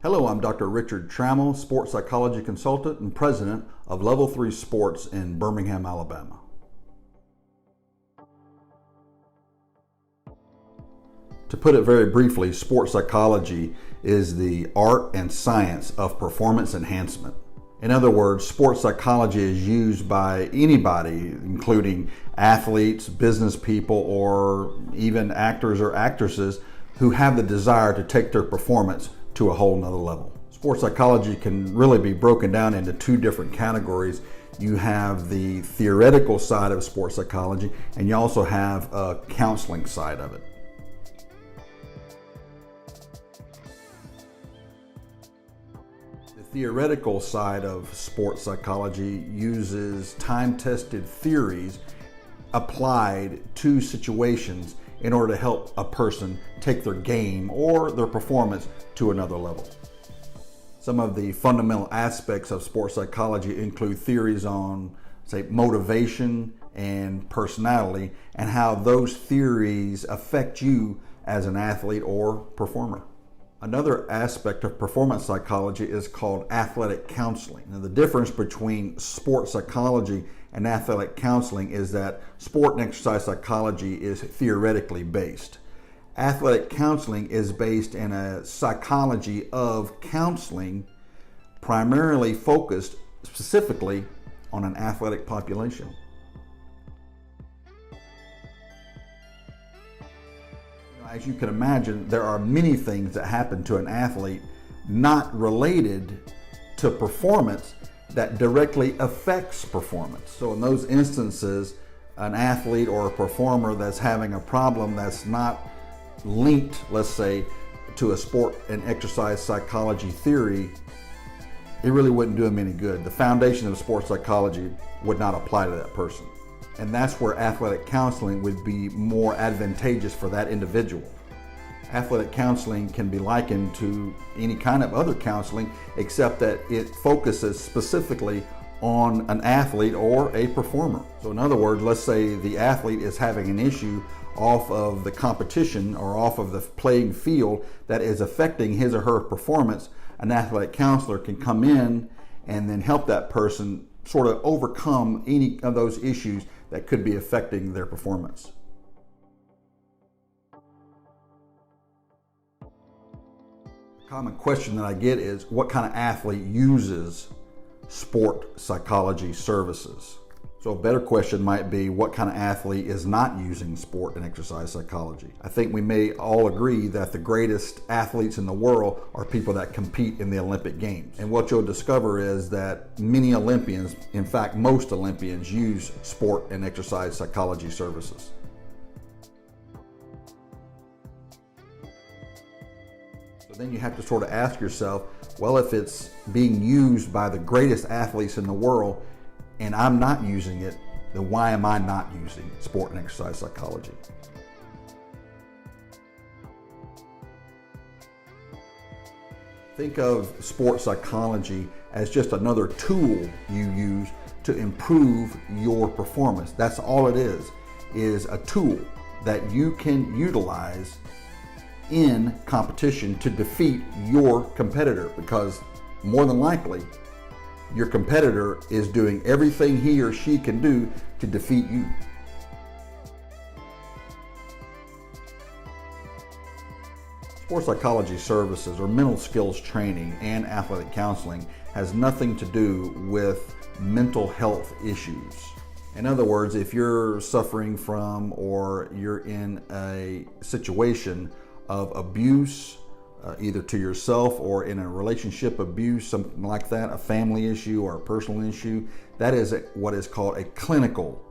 Hello, I'm Dr. Richard Trammel, sports psychology consultant and president of Level 3 Sports in Birmingham, Alabama. To put it very briefly, sports psychology is the art and science of performance enhancement. In other words, sports psychology is used by anybody, including athletes, business people, or even actors or actresses who have the desire to take their performance to a whole nother level. Sports psychology can really be broken down into two different categories. You have the theoretical side of sports psychology, and you also have a counseling side of it. The theoretical side of sports psychology uses time-tested theories applied to situations in order to help a person take their game or their performance to another level. Some of the fundamental aspects of sports psychology include theories on, say, motivation and personality, and how those theories affect you as an athlete or performer. Another aspect of performance psychology is called athletic counseling. Now, the difference between sports psychology and athletic counseling is that sport and exercise psychology is theoretically based. Athletic counseling is based in a psychology of counseling, primarily focused specifically on an athletic population. As you can imagine, there are many things that happen to an athlete not related to performance that directly affects performance. So in those instances, an athlete or a performer that's having a problem that's not linked, let's say, to a sport and exercise psychology theory, it really wouldn't do them any good. The foundation of sports psychology would not apply to that person. And that's where athletic counseling would be more advantageous for that individual. Athletic counseling can be likened to any kind of other counseling, except that it focuses specifically on an athlete or a performer. So in other words, let's say the athlete is having an issue off of the competition or off of the playing field that is affecting his or her performance. An athletic counselor can come in and then help that person sort of overcome any of those issues that could be affecting their performance. A common question that I get is, what kind of athlete uses sport psychology services? So a better question might be, what kind of athlete is not using sport and exercise psychology? I think we may all agree that the greatest athletes in the world are people that compete in the Olympic Games. And what you'll discover is that many Olympians, in fact most Olympians, use sport and exercise psychology services. So then you have to sort of ask yourself, well, if it's being used by the greatest athletes in the world, and I'm not using it, then why am I not using sport and exercise psychology? Think of sports psychology as just another tool you use to improve your performance. That's all it is a tool that you can utilize in competition to defeat your competitor, because more than likely, your competitor is doing everything he or she can do to defeat you. Sports psychology services or mental skills training and athletic counseling has nothing to do with mental health issues. In other words, if you're suffering from or you're in a situation of abuse, either to yourself or in a relationship abuse, something like that, a family issue or a personal issue, that is what is called a clinical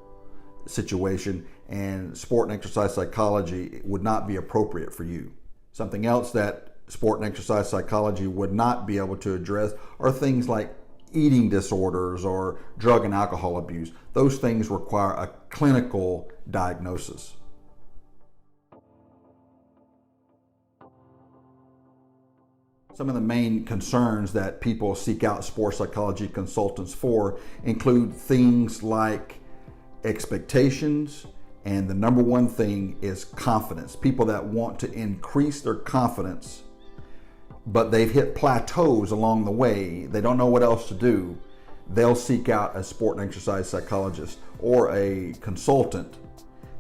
situation, and sport and exercise psychology would not be appropriate for you. Something else that sport and exercise psychology would not be able to address are things like eating disorders or drug and alcohol abuse. Those things require a clinical diagnosis. Some of the main concerns that people seek out sports psychology consultants for include things like expectations, and the number one thing is confidence. People that want to increase their confidence but they've hit plateaus along the way, they don't know what else to do, they'll seek out a sport and exercise psychologist or a consultant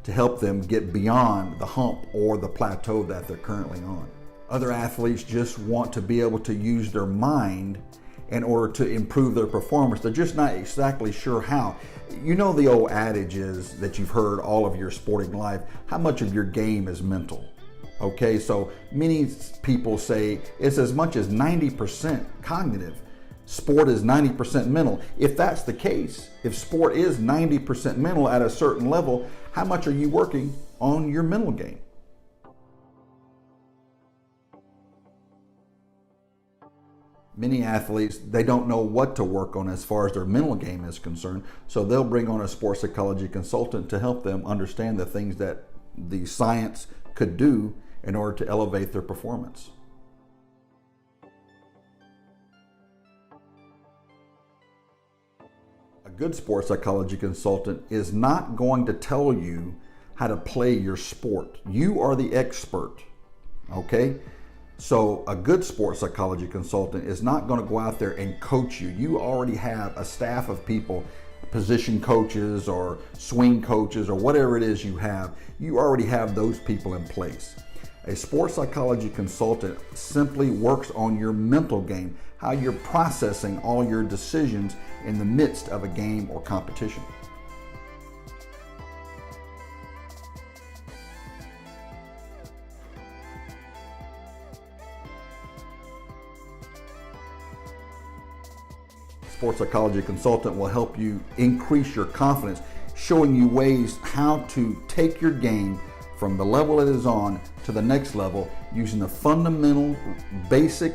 to help them get beyond the hump or the plateau that they're currently on. Other athletes just want to be able to use their mind in order to improve their performance. They're just not exactly sure how. You know, the old adage is that you've heard all of your sporting life, how much of your game is mental? Okay, so many people say it's as much as 90% cognitive. Sport is 90% mental. If that's the case, if sport is 90% mental at a certain level, how much are you working on your mental game? Many athletes, they don't know what to work on as far as their mental game is concerned, so they'll bring on a sports psychology consultant to help them understand the things that the science could do in order to elevate their performance. A good sports psychology consultant is not going to tell you how to play your sport. You are the expert, okay? So a good sports psychology consultant is not going to go out there and coach you. You already have a staff of people, position coaches or swing coaches or whatever it is you have. You already have those people in place. A sports psychology consultant simply works on your mental game, how you're processing all your decisions in the midst of a game or competition. Sports psychology consultant will help you increase your confidence, showing you ways how to take your game from the level it is on to the next level using the fundamental, basic,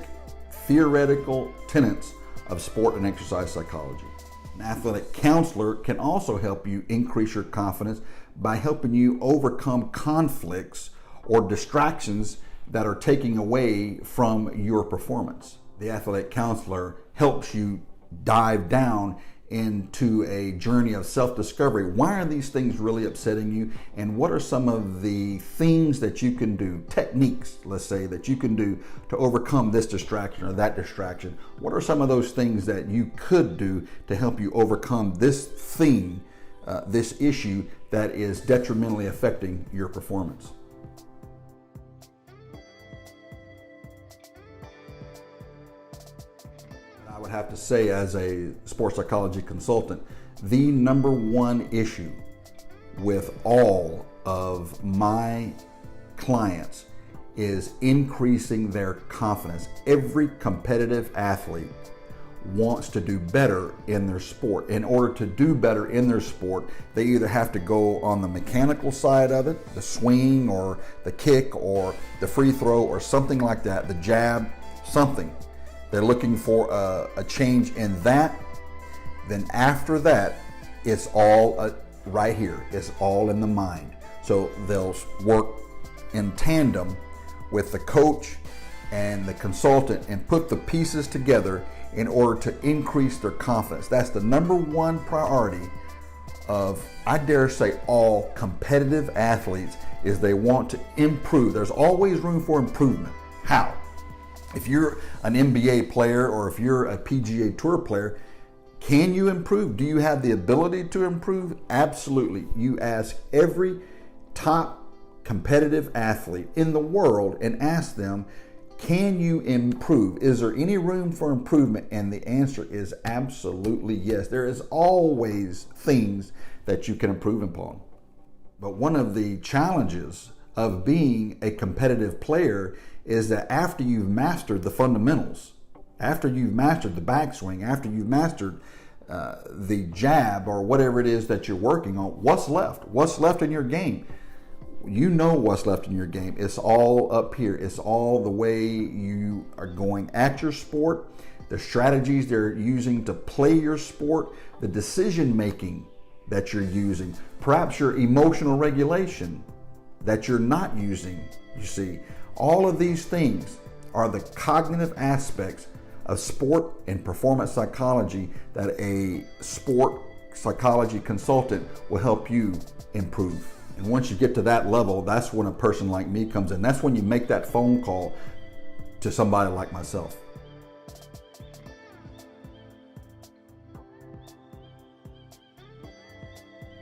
theoretical tenets of sport and exercise psychology. An athletic counselor can also help you increase your confidence by helping you overcome conflicts or distractions that are taking away from your performance. The athletic counselor helps you dive down into a journey of self-discovery. Why are these things really upsetting you? And what are some of the things that you can do, techniques, let's say, that you can do to overcome this distraction or that distraction? What are some of those things that you could do to help you overcome this thing, this issue that is detrimentally affecting your performance? I would have to say, as a sports psychology consultant, the number one issue with all of my clients is increasing their confidence. Every competitive athlete wants to do better in their sport. In order to do better in their sport, they either have to go on the mechanical side of it, the swing or the kick or the free throw or something like that, the jab, something. They're looking for a change in that. Then after that, it's all right here. It's all in the mind. So they'll work in tandem with the coach and the consultant and put the pieces together in order to increase their confidence. That's the number one priority of, I dare say, all competitive athletes, is they want to improve. There's always room for improvement. How? If you're an NBA player or if you're a PGA Tour player, can you improve? Do you have the ability to improve? Absolutely. You ask every top competitive athlete in the world and ask them, can you improve? Is there any room for improvement? And the answer is absolutely yes. There is always things that you can improve upon. But one of the challenges of being a competitive player is that after you've mastered the fundamentals, after you've mastered the backswing, after you've mastered the jab or whatever it is that you're working on, what's left? What's left in your game? You know what's left in your game. It's all up here. It's all the way you are going at your sport, the strategies they're using to play your sport, the decision making that you're using, perhaps your emotional regulation that you're not using, you see. All of these things are the cognitive aspects of sport and performance psychology that a sport psychology consultant will help you improve. And once you get to that level, that's when a person like me comes in. That's when you make that phone call to somebody like myself.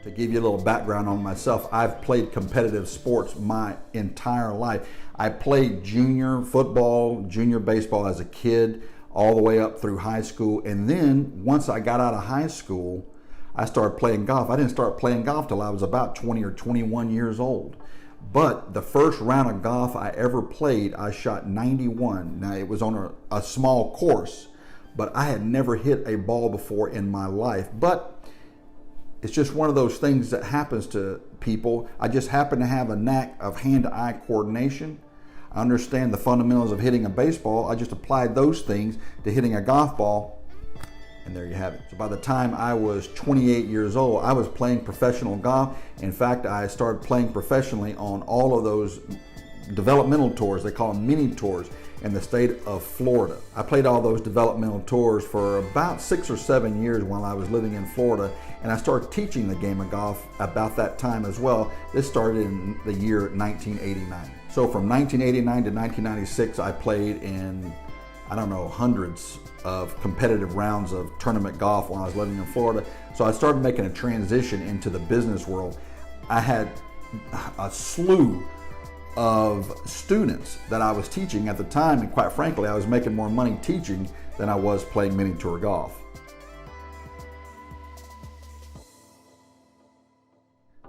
To give you a little background on myself, I've played competitive sports my entire life. I played junior football, junior baseball as a kid, all the way up through high school. And then once I got out of high school, I started playing golf. I didn't start playing golf till I was about 20 or 21 years old. But the first round of golf I ever played, I shot 91. Now, it was on a small course, but I had never hit a ball before in my life. But it's just one of those things that happens to people. I just happen to have a knack of hand-to-eye coordination. I understand the fundamentals of hitting a baseball. I just applied those things to hitting a golf ball, and there you have it. So by the time I was 28 years old, I was playing professional golf. In fact, I started playing professionally on all of those developmental tours. They call them mini tours in the state of Florida. I played all those developmental tours for about 6 or 7 years while I was living in Florida, and I started teaching the game of golf about that time as well. This started in the year 1989. So from 1989 to 1996, I played in, I don't know, hundreds of competitive rounds of tournament golf when I was living in Florida. So I started making a transition into the business world. I had a slew of students that I was teaching at the time, and quite frankly, I was making more money teaching than I was playing mini tour golf.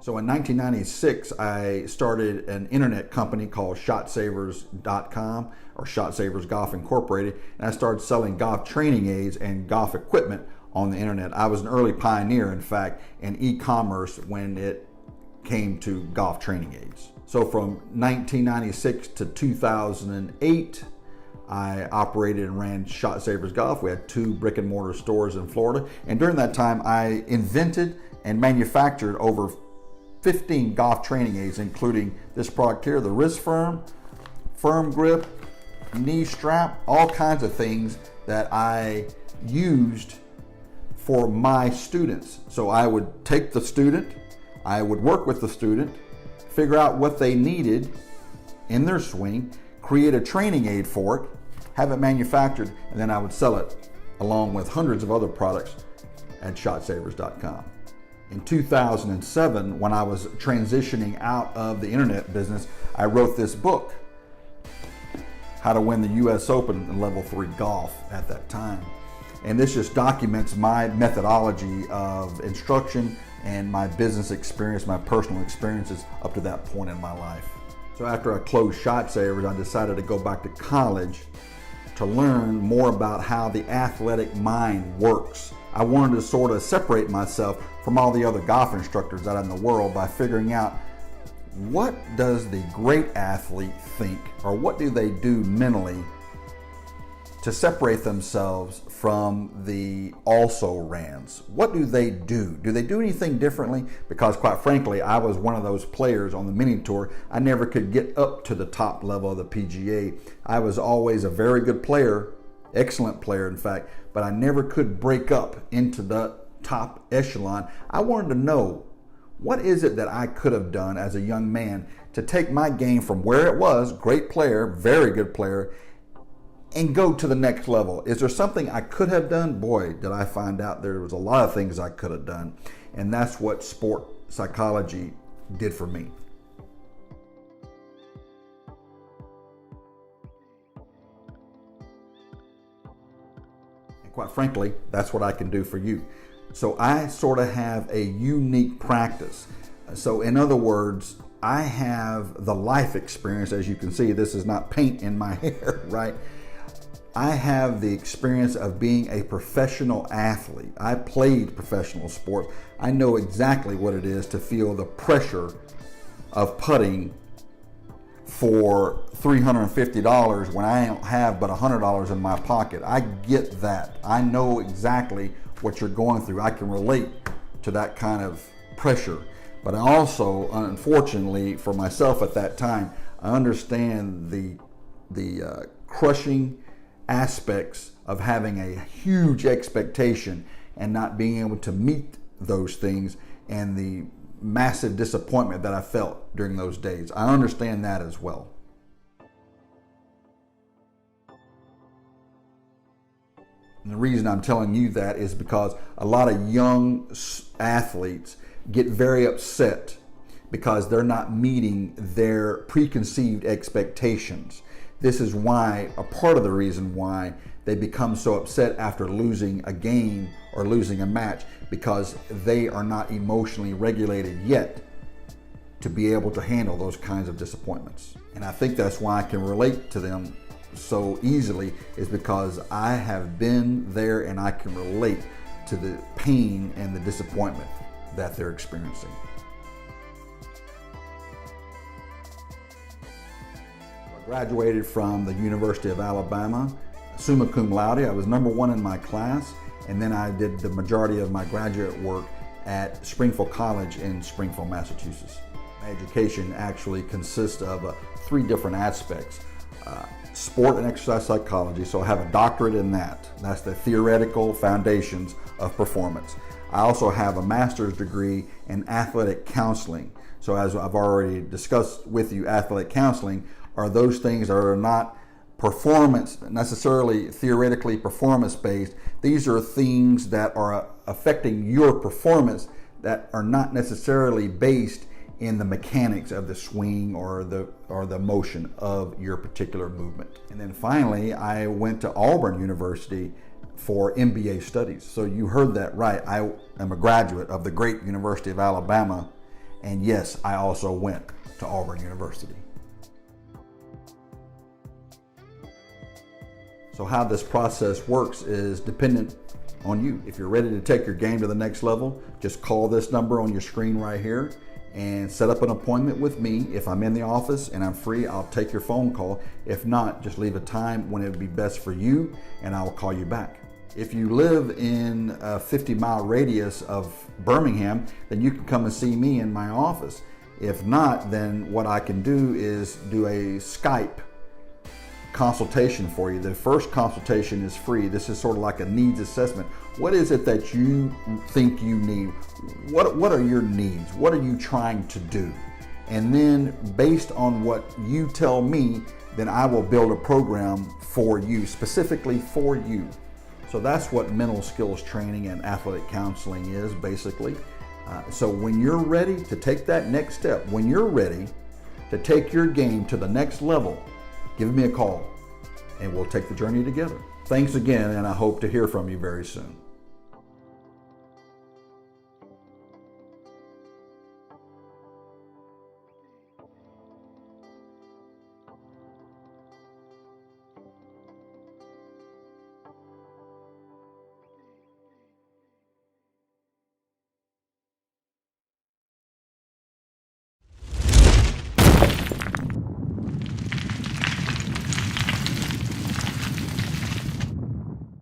So in 1996, I started an internet company called ShotSavers.com, or Shot Savers Golf Incorporated, and I started selling golf training aids and golf equipment on the internet. I was an early pioneer, in fact, in e-commerce when it came to golf training aids. So from 1996 to 2008, I operated and ran Shot Savers Golf. We had 2 brick and mortar stores in Florida. And during that time, I invented and manufactured over 15 golf training aids, including this product here, the wrist firm grip, knee strap, all kinds of things that I used for my students. So I would take the student, I would work with the student, figure out what they needed in their swing, create a training aid for it, have it manufactured, and then I would sell it along with hundreds of other products at ShotSavers.com. In 2007, when I was transitioning out of the internet business, I wrote this book, How to Win the US Open in Level 3 Golf at that time. And this just documents my methodology of instruction and my business experience, my personal experiences up to that point in my life. So after I closed Shot Savers, I decided to go back to college to learn more about how the athletic mind works. I wanted to sort of separate myself from all the other golf instructors out in the world by figuring out, what does the great athlete think, or what do they do mentally to separate themselves from the also-rans? What do they do? Do they do anything differently? Because quite frankly, I was one of those players on the mini tour. I never could get up to the top level of the PGA. I was always a very good player, excellent player in fact, but I never could break up into the top echelon. I wanted to know, what is it that I could have done as a young man to take my game from where it was, great player, very good player, and go to the next level? Is there something I could have done? Boy, did I find out there was a lot of things I could have done. And that's what sport psychology did for me. And quite frankly, that's what I can do for you. So I sort of have a unique practice. So in other words, I have the life experience. As you can see, this is not paint in my hair, right? I have the experience of being a professional athlete. I played professional sports. I know exactly what it is to feel the pressure of putting for $350 when I don't have but $100 in my pocket. I get that. I know exactly what you're going through. I can relate to that kind of pressure. But I also, unfortunately for myself at that time, I understand the crushing aspects of having a huge expectation and not being able to meet those things, and the massive disappointment that I felt during those days. I understand that as well. And the reason I'm telling you that is because a lot of young athletes get very upset because they're not meeting their preconceived expectations. This is why, a part of the reason why they become so upset after losing a game or losing a match, because they are not emotionally regulated yet to be able to handle those kinds of disappointments. And I think that's why I can relate to them so easily, is because I have been there and I can relate to the pain and the disappointment that they're experiencing. I graduated from the University of Alabama, summa cum laude. I was #1 in my class, and then I did the majority of my graduate work at Springfield College in Springfield, Massachusetts. My education actually consists of 3 different aspects. Sport and exercise psychology, so I have a doctorate in that. That's the theoretical foundations of performance. I also have a master's degree in athletic counseling. So as I've already discussed with you, athletic counseling are those things that are not performance, necessarily theoretically performance based. These are things that are affecting your performance that are not necessarily based in the mechanics of the swing or the motion of your particular movement. And then finally, I went to Auburn University for MBA studies. So you heard that right. I am a graduate of the great University of Alabama, and yes, I also went to Auburn University. So how this process works is dependent on you. If you're ready to take your game to the next level, just call this number on your screen right here and set up an appointment with me. If I'm in the office and I'm free, I'll take your phone call. If not, just leave a time when it would be best for you and I will call you back. If you live in a 50-mile radius of Birmingham, then you can come and see me in my office. If not, then what I can do is do a Skype consultation for you. The first consultation is free. This is sort of like a needs assessment. What is it that you think you need? What are your needs? What are you trying to do? And then based on what you tell me, then I will build a program for you, specifically for you. So that's what mental skills training and athletic counseling is basically. So when you're ready to take that next step, when you're ready to take your game to the next level, give me a call and we'll take the journey together. Thanks again, and I hope to hear from you very soon.